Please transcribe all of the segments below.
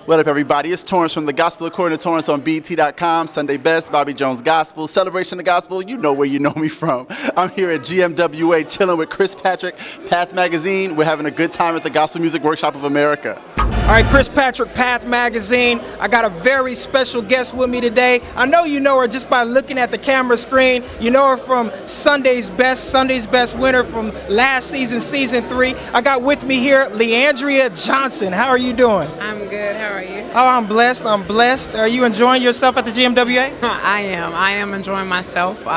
What up, everybody? It's Torrance from The Gospel According to Torrance on BET.com. Sunday Best, Bobby Jones Gospel, Celebration of the Gospel. You know where you know me from. I'm here at G.M.W.A. chilling with Chris Patrick, Path MEGAzine. We're having a good time at the Gospel Music Workshop of America. All right, Chris Patrick, Path MEGAzine. I got a very special guest with me today. I know you know her just by looking at the camera screen. You know her from Sunday's Best winner from last season, season 3. I got with me here Leandria Johnson. How are you doing? I'm good. How are you? Oh, I'm blessed. I'm blessed. Are you enjoying yourself at the G.M.W.A? I am enjoying myself.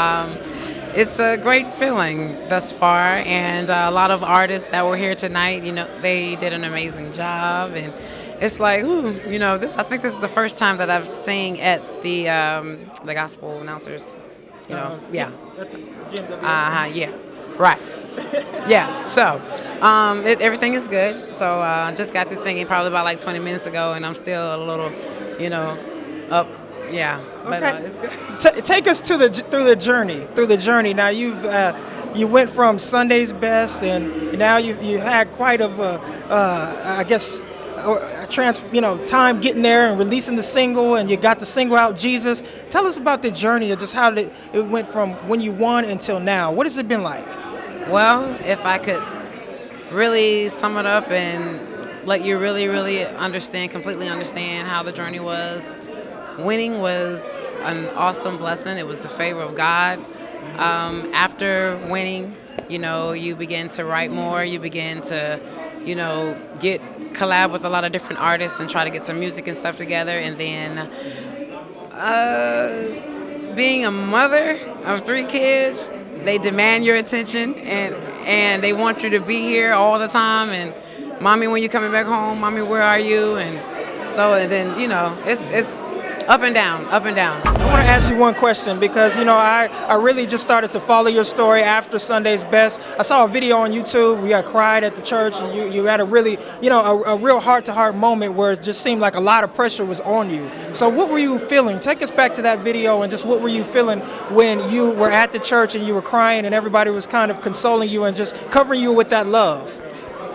It's a great feeling thus far, and a lot of artists that were here tonight, you know, they did an amazing job, and it's like, ooh, you know, I think this is the first time that I've sang at the gospel announcers, you know, yeah. At the G.M.W.A? Yeah, right. Yeah, so everything is good. So I just got through singing probably about like 20 minutes ago, and I'm still a little, you know, up. Yeah, but okay. It's good. Take us through the journey. Now you went from Sunday's Best, and now you had quite of time getting there and releasing the single, and you got the single out, Jesus. Tell us about the journey of just how it went from when you won until now. What has it been like? Well, if I could really sum it up and let you really completely understand how the journey was, winning was an awesome blessing. It was the favor of God. After winning, you know, you begin to write more. You begin to, you know, collab with a lot of different artists and try to get some music and stuff together. And then being a mother of 3 kids, they demand your attention and they want you to be here all the time. And mommy, when you coming back home? Mommy, where are you? And then, you know, it's up and down. I want to ask you one question because, you know, I really just started to follow your story after Sunday's Best. I saw a video on YouTube where you cried at the church, and you had a really, you know, a real heart-to-heart moment where it just seemed like a lot of pressure was on you. So what were you feeling? Take us back to that video, and just what were you feeling when you were at the church and you were crying and everybody was kind of consoling you and just covering you with that love?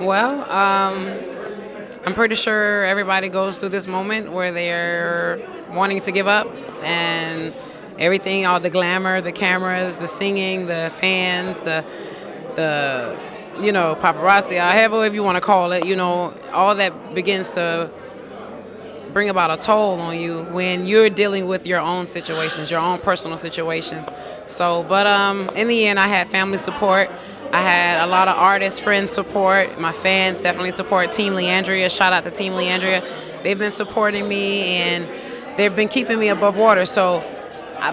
Well, I'm pretty sure everybody goes through this moment where they're wanting to give up, and everything, all the glamour, the cameras, the singing, the fans, the you know, paparazzi, however you want to call it, you know, all that begins to bring about a toll on you when you're dealing with your own situations, your own personal situations. So, but in the end, I had family support. I had a lot of artist friends support. My fans definitely support Team Leandria. Shout out to Team Leandria. They've been supporting me, and they've been keeping me above water. So,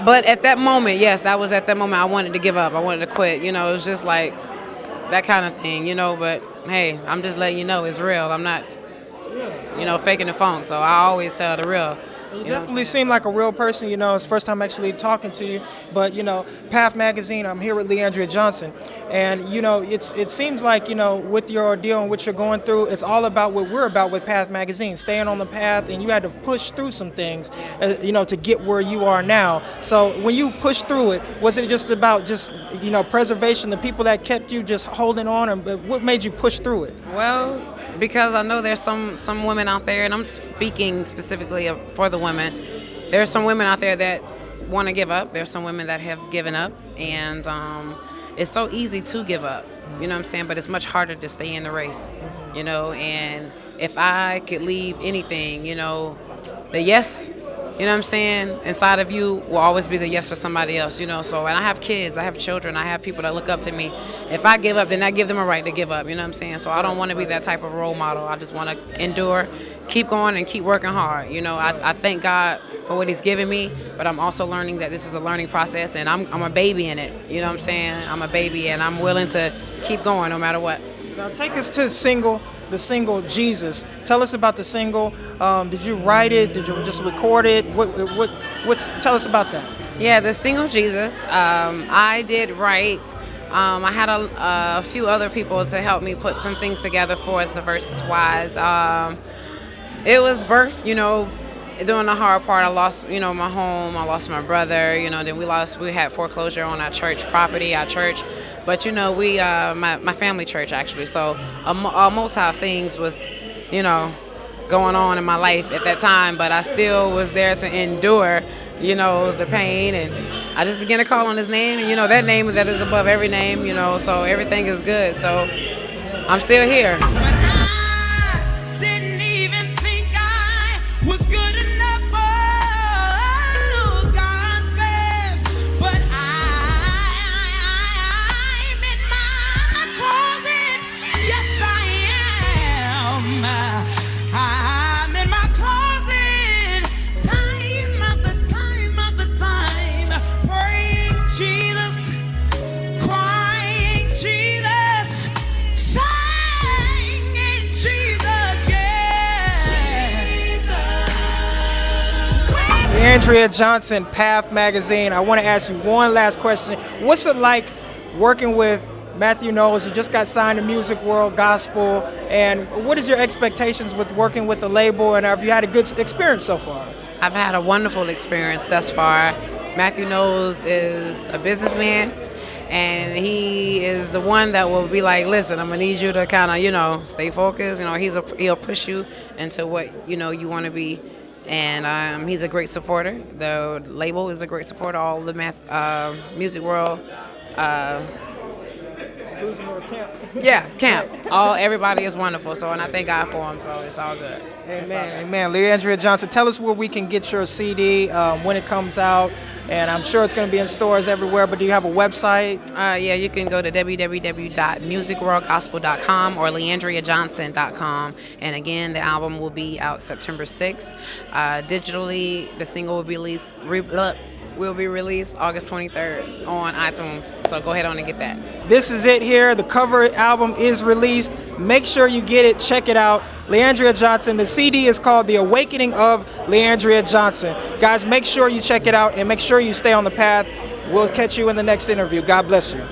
but at that moment, yes, I was at that moment, I wanted to give up. I wanted to quit. You know, it was just like that kind of thing, you know. But hey, I'm just letting you know it's real. I'm not, you know, faking the funk. So I always tell the real. You definitely seem like a real person, you know. It's the first time actually talking to you. But, you know, Path MEGAzine, I'm here with Leandria Johnson. And, you know, it seems like, you know, with your ordeal and what you're going through, it's all about what we're about with Path MEGAzine, staying on the path. And you had to push through some things, you know, to get where you are now. So when you pushed through it, was it just about you know, preservation, the people that kept you just holding on? Or what made you push through it? Well, because I know there's some women out there, and I'm speaking specifically for the women. There's some women out there that want to give up. There's some women that have given up, and it's so easy to give up, you know what I'm saying? But it's much harder to stay in the race, you know. And if I could leave anything, you know, the yes, you know what I'm saying, inside of you will always be the yes for somebody else, you know. So, and I have kids, I have children, I have people that look up to me. If I give up, then I give them a right to give up, you know what I'm saying? So I don't want to be that type of role model. I just want to endure, keep going, and keep working hard. You know, I thank God for what he's given me, but I'm also learning that this is a learning process, and I'm a baby in it, you know what I'm saying? I'm a baby, and I'm willing to keep going no matter what. Now take us to the single Jesus. Tell us about the single. Did you write it? Did you just record it? Tell us about that. Yeah, the single Jesus, I did write. I had a few other people to help me put some things together for us, the verses wise. It was birthed, you know, during the hard part. I lost, you know, my home. I lost my brother. You know, then we had foreclosure on our church property, our church. But you know, my family church actually. So most of things was, you know, going on in my life at that time, but I still was there to endure, the pain, and I just began to call on his name, and that name that is above every name, so everything is good. So I'm still here. Didn't even think I was good enough for God's best, but I'm in my closet. Yes, I am. I'm in my closet. Time after time after time, praying Jesus, crying Jesus, singing Jesus, yeah. Leandria Johnson, Path Magazine. I want to ask you one last question. What's it like working with Matthew Knowles? You just got signed to Music World Gospel, and what is your expectations with working with the label, and have you had a good experience so far? I've had a wonderful experience thus far. Matthew Knowles is a businessman, and he is the one that will be like, listen, I'm gonna need you to kind of, stay focused. He'll push you into what you want to be, and he's a great supporter. The label is a great supporter. All the Music World. Camp. Everybody is wonderful. So, and I thank God for him. So it's all good. Amen. Leandria Johnson, tell us where we can get your CD when it comes out, and I'm sure it's going to be in stores everywhere. But do you have a website? Yeah, you can go to www.musicworldgospel.com or leandriajohnson.com. And again, the album will be out September 6th. Digitally, the single will be released August 23rd on iTunes. So go ahead on and get that. This is it here. The cover album is released. Make sure you get it. Check it out. Leandria Johnson. The CD is called The Awakening of Leandria Johnson. Guys, make sure you check it out and make sure you stay on the path. We'll catch you in the next interview. God bless you.